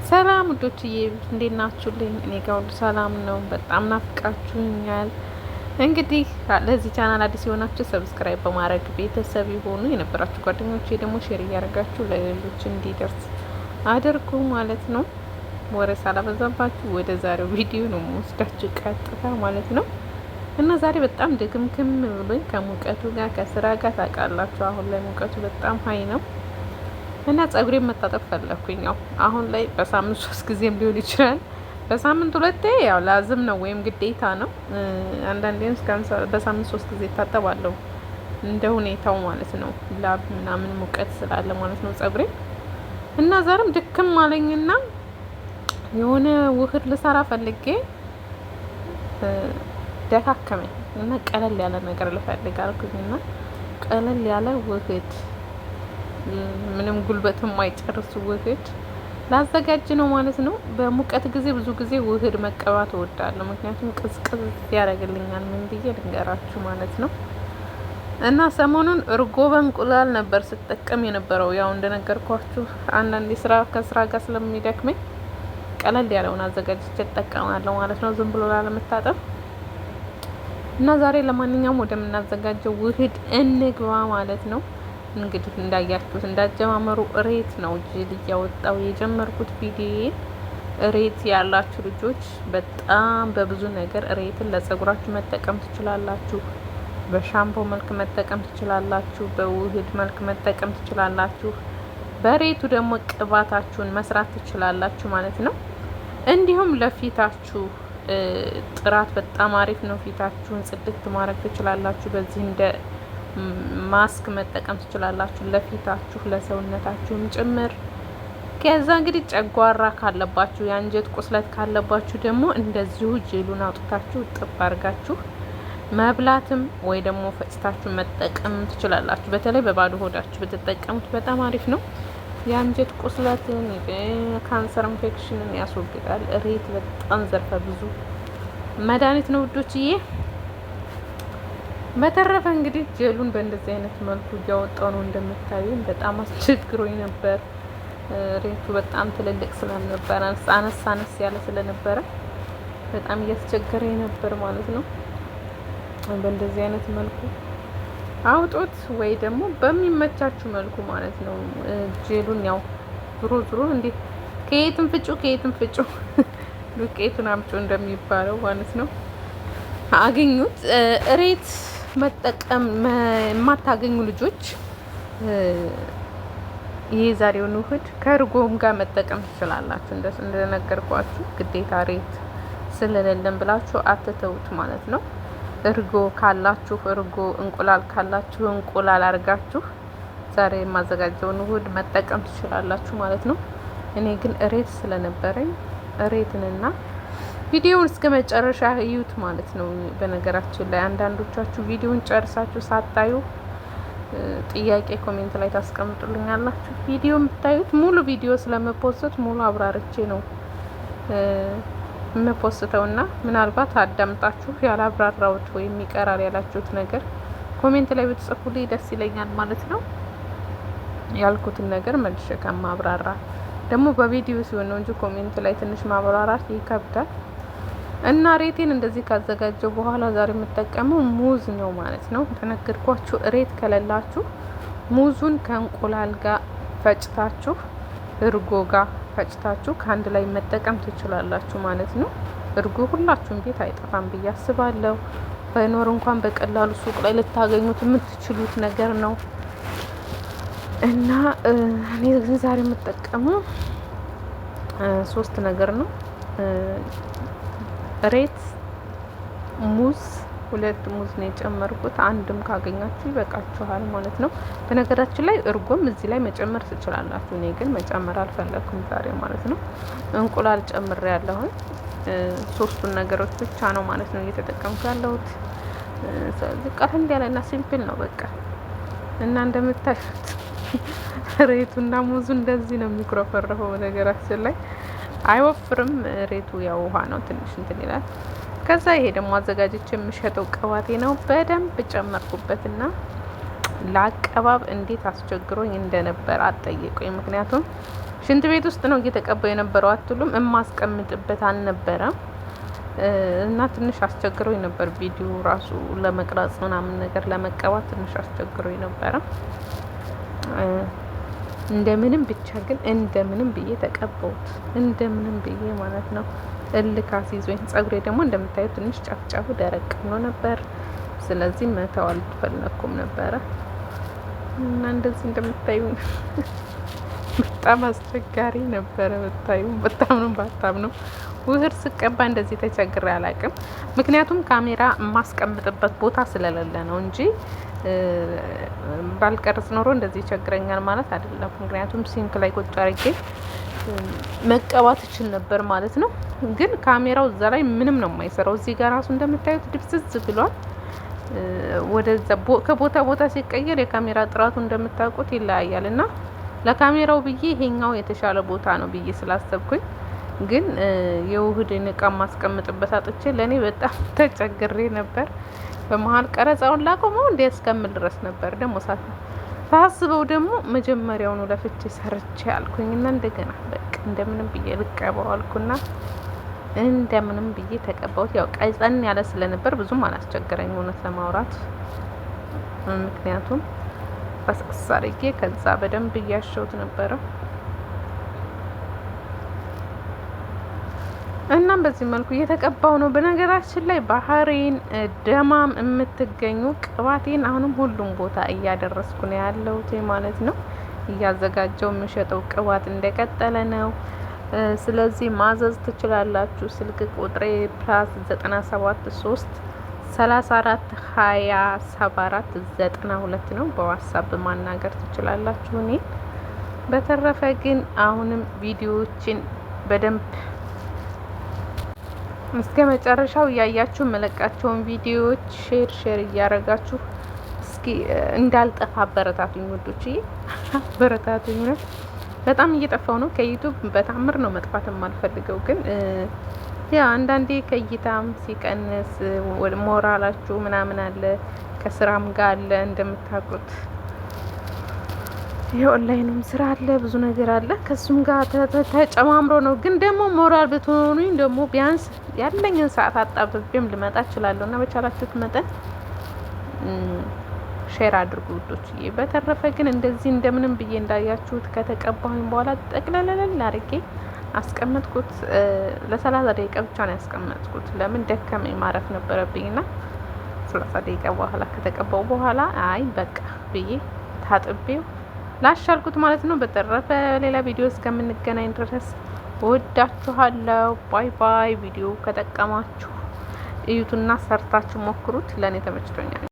ሰላም ውዶችዬ እንዴት ናችሁልኝ? እኔ ጋር ሁሉ ሰላም ነው። በጣም ናፍቃችሁኛል። እንግዲህ ለዚህ ቻናል አዲስ የሆናችሁ ሰብስክራይብ በማድረግ ቤተሰብ የሆኑ የነበራችሁ ጓደኞቼ ደግሞ ሼር እያደረጋችሁ ለሌሎች እንዲደርስ አድርጉ ማለት ነው። ወሬ ሳላበዛባችሁ ወደ ዛሬው ቪዲዮ ነው የምወስዳችሁ ቀጥታ ማለት ነው። እና ዛሬ በጣም ድክምክም ብሎኝ ከሙቀቱ ጋር ከስራ ጋር ታውቃላችሁ፣ አሁን ላይ ሙቀቱ በጣም ሀይ ነው እና ጸጉሬን መታጠብ ፈለኩኝ። ያው አሁን ላይ በሳምንት 3 ጊዜም ሊሆን ይችላል፣ በሳምንት 2 ያው ላዝም ነው ወይም ግዴታ ነው። አንዳንዴም በሳምንት 3 ጊዜ እታጠባለሁ እንደ ሁኔታው ማለት ነው። ላብ ምናምን ሙቀት ስላለ ማለት ነው ጸጉሬ። እና ዛሬም ድክም አለኝና የሆነ ውህድ ልሰራ ፈልጌ ደካከመኝ እና ቀለል ያለ ነገር ልፈልግ አልኩኝና ቀለል ያለ ውህድ ምንም ጉልበት የማይጨርስ ውህድ ላዘጋጅ ነው ማለት ነው። በሙቀት ጊዜ ብዙ ጊዜ ውህድ መቀባት እወዳለሁ፣ ምክንያቱም ቅዝቅዝ ያደርግልኛል። ምን ብዬ ልንገራችሁ ማለት ነው። እና ሰሞኑን እርጎ በእንቁላል ነበር ስጠቀም የነበረው። ያው እንደነገርኳችሁ አንዳንዴ ከስራ ጋር ስለሚደክመኝ ቀለል ያለውን አዘጋጅቼ እጠቀማለሁ ማለት ነው፣ ዝም ብሎ ላለመታጠብ። እና ዛሬ ለማንኛውም ወደምናዘጋጀው ውህድ እንግባ ማለት ነው። እንግዲህ እንዳያችሁት እንዳጀማመሩ እሬት ነው ጅል እያወጣው የጀመርኩት ቪዲዮ። እሬት ያላችሁ ልጆች በጣም በብዙ ነገር እሬትን ለጸጉራችሁ መጠቀም ትችላላችሁ። በሻምፖ መልክ መጠቀም ትችላላችሁ። በውህድ መልክ መጠቀም ትችላላችሁ። በሬቱ ደግሞ ቅባታችሁን መስራት ትችላላችሁ ማለት ነው። እንዲሁም ለፊታችሁ ጥራት በጣም አሪፍ ነው። ፊታችሁን ጽድት ማድረግ ትችላላችሁ። በዚህ እንደ ማስክ መጠቀም ትችላላችሁ፣ ለፊታችሁ ለሰውነታችሁም ጭምር። ከዛ እንግዲህ ጨጓራ ካለባችሁ የአንጀት ቁስለት ካለባችሁ ደግሞ እንደዚሁ ጄሉን አውጥታችሁ ጥብ አድርጋችሁ መብላትም ወይ ደግሞ ፈጭታችሁ መጠቀም ትችላላችሁ። በተለይ በባዶ ሆዳችሁ ብትጠቀሙት በጣም አሪፍ ነው። የአንጀት ቁስለትን፣ ካንሰር ኢንፌክሽንን ያስወግዳል። እሬት በጣም ዘርፈ ብዙ መድኃኒት ነው ውዶችዬ። በተረፈ እንግዲህ ጀሉን በእንደዚህ አይነት መልኩ እያወጣው ነው። እንደምታዩኝ በጣም አስቸግሮኝ ነበር። ሬቱ በጣም ትልልቅ ስለነበረ አነስ ያለ ስለነበረ በጣም እያስቸገረኝ ነበር ማለት ነው። በእንደዚህ አይነት መልኩ አውጡት ወይ ደግሞ በሚመቻችሁ መልኩ ማለት ነው። ጀሉን ያው ዙሮ እንዴት ከየትም ፍጩ ዱቄቱን አምጪ እንደሚባለው ማለት ነው። አገኙት። እሬት መጠቀም የማታገኙ ልጆች ይሄ ዛሬውን ውህድ ከእርጎም ጋር መጠቀም ትችላላችሁ። እንደነገርኳችሁ ግዴታ እሬት ስለሌለን ብላችሁ አትተውት ማለት ነው። እርጎ ካላችሁ እርጎ፣ እንቁላል ካላችሁ እንቁላል አርጋችሁ ዛሬ የማዘጋጀውን ውህድ መጠቀም ትችላላችሁ ማለት ነው። እኔ ግን እሬት ስለነበረኝ እሬትንና ቪዲዮውን እስከ መጨረሻ እዩት ማለት ነው። በነገራችን ላይ አንዳንዶቻችሁ ቪዲዮውን ጨርሳችሁ ሳታዩ ጥያቄ ኮሜንት ላይ ታስቀምጡልኛላችሁ። ቪዲዮ የምታዩት ሙሉ ቪዲዮ ስለመፖስት ሙሉ አብራርቼ ነው የምፖስተውና ምናልባት አዳምጣችሁ ያላብራራውት ወይም ይቀራል ያላችሁት ነገር ኮሜንት ላይ ብትጽፉልኝ ደስ ይለኛል ማለት ነው። ያልኩትን ነገር መልሼ ከማብራራ ደግሞ በቪዲዮ ሲሆን ነው እንጂ ኮሜንት ላይ ትንሽ ማብራራት ይከብዳል። እና ሬቴን እንደዚህ ካዘጋጀው በኋላ ዛሬ የምጠቀመው ሙዝ ነው ማለት ነው። ተነገርኳችሁ። ሬት ከሌላችሁ ሙዙን ከእንቁላል ጋር ፈጭታችሁ እርጎ ጋር ፈጭታችሁ ከአንድ ላይ መጠቀም ትችላላችሁ ማለት ነው። እርጎ ሁላችሁም ቤት አይጠፋም ብዬ አስባለሁ። ባይኖር እንኳን በቀላሉ ሱቅ ላይ ልታገኙት የምትችሉት ነገር ነው። እና እኔ ግን ዛሬ የምጠቀመው 3 ነገር ነው። ሬት፣ ሙዝ፣ 2 ሙዝ ነው የጨመርኩት። አንድም ካገኛችሁ ይበቃችኋል ማለት ነው። በነገራችን ላይ እርጎም እዚህ ላይ መጨመር ትችላላችሁ። እኔ ግን መጨመር አልፈለኩም ዛሬ ማለት ነው። እንቁላል ጨምሬ ያለሁኝ 3ቱን ነገሮች ብቻ ነው ማለት ነው እየተጠቀምኩ ያለሁት። ስለዚህ ቀለል ያለና ሲምፕል ነው በቃ። እና እንደምታዩት ሬቱና ሙዙ እንደዚህ ነው የሚኩረፈረፈው። በነገራችን ላይ አይወፍርም። ሬቱ ያው ውሃ ነው፣ ትንሽ እንትን ይላል። ከዛ ይሄ ደግሞ አዘጋጅቼ የምሸጠው ቅባቴ ነው። በደንብ ጨመርኩበትና ለአቀባብ እንዴት አስቸግሮኝ እንደነበር አትጠይቁኝ። ምክንያቱም ሽንት ቤት ውስጥ ነው እየተቀባው የነበረው አትሉም? የማስቀምጥበት አልነበረም እና ትንሽ አስቸግሮኝ ነበር። ቪዲዮ ራሱ ለመቅረጽ ምናምን ነገር ለመቀባት ትንሽ አስቸግሮኝ ነበረ። እንደምንም ብቻ ግን እንደምንም ብዬ ተቀባሁት። እንደምንም ብዬ ማለት ነው። እልክ አስይዞኝ ጸጉሬ ደግሞ እንደምታዩት ትንሽ ጫፍጫፉ ደረቅ ብሎ ነበር። ስለዚህ መተው አልፈለኩም ነበረ እና እንደዚህ እንደምታዩ በጣም አስቸጋሪ ነበረ። በጣም ነው ውህድ ስቀባ እንደዚህ ተቸግሬ አላቅም። ምክንያቱም ካሜራ የማስቀምጥበት ቦታ ስለሌለ ነው እንጂ ባልቀርጽ ኖሮ እንደዚህ ይቸግረኛል ማለት አይደለም። ምክንያቱም ሲንክ ላይ ቁጭ አድርጌ መቀባት እችል ነበር ማለት ነው። ግን ካሜራው እዛ ላይ ምንም ነው የማይሰራው። እዚህ ጋር ራሱ እንደምታዩት ድብዝዝ ብሏል። ወደዛ ከቦታ ቦታ ሲቀየር የካሜራ ጥራቱ እንደምታውቁት ይለያያል እና ለካሜራው ብዬ ይሄኛው የተሻለ ቦታ ነው ብዬ ስላሰብኩኝ ግን የውህድን እቃ ማስቀምጥበት አጥቼ ለኔ በጣም ተቸግሬ ነበር። በመሀል ቀረጻውን ላቆመው እንዴ እስከምል ድረስ ነበር። ደግሞ ሳስበው ደግሞ መጀመሪያውኑ ለፍቼ ሰርቼ አልኩኝና እንደገና በቃ እንደምንም ብዬ ልቀባው አልኩና እንደምንም ብዬ ተቀባሁት። ያው ቀይጸን ያለ ስለነበር ብዙም አላስቸገረኝ እውነት ለማውራት ምክንያቱም በስቅስ አድርጌ ከዛ በደንብ እያሸሁት ነበረ። እናም በዚህ መልኩ እየተቀባው ነው። በነገራችን ላይ ባህሬን ደማም የምትገኙ ቅባቴን አሁንም ሁሉም ቦታ እያደረስኩ ነው ያለሁት ማለት ነው። እያዘጋጀው የምሸጠው ቅባት እንደቀጠለ ነው። ስለዚህ ማዘዝ ትችላላችሁ። ስልክ ቁጥሬ +973 34 20 74 92 ነው። በዋትስአፕ ማናገር ትችላላችሁ እኔ። በተረፈ ግን አሁንም ቪዲዮዎችን በደንብ እስከ መጨረሻው እያያችሁ መለቃቸውን ቪዲዮዎች ሼር እያረጋችሁ እስኪ እንዳልጠፋ አበረታቱኝ ውዶችዬ፣ አበረታቱኝ ነው። በጣም እየጠፋው ነው ከዩቲዩብ። በታምር ነው መጥፋት የማልፈልገው ግን ያ አንዳንዴ ከእይታም ሲቀንስ ሞራላችሁ ምናምን አለ፣ ከስራም ጋር አለ እንደምታውቁት የኦንላይንም ስራ አለ፣ ብዙ ነገር አለ። ከሱም ጋር ተጨማምሮ ነው። ግን ደግሞ ሞራል ብትሆኑኝ ደግሞ ቢያንስ ያለኝን ሰዓት አጣብቤም ልመጣ እችላለሁ እና በቻላችሁት መጠን ሼር አድርጉ ውዶችዬ። በተረፈ ግን እንደዚህ እንደምንም ብዬ እንዳያችሁት ከተቀባሁኝ በኋላ ጠቅለለል አድርጌ አስቀመጥኩት። ለ30 ደቂቃ ብቻ ነው ያስቀመጥኩት። ለምን ደከመኝ፣ ማረፍ ነበረብኝና 30 ደቂቃ በኋላ ከተቀባው በኋላ አይ በቃ ብዬ ታጥቤው ላሻልኩት ማለት ነው። በተረፈ ሌላ ቪዲዮ እስከምንገናኝ ድረስ ወዳችኋለሁ። ባይ ባይ። ቪዲዮ ከጠቀማችሁ እዩትና ሰርታችሁ ሞክሩት። ለኔ ተመችቶኛል።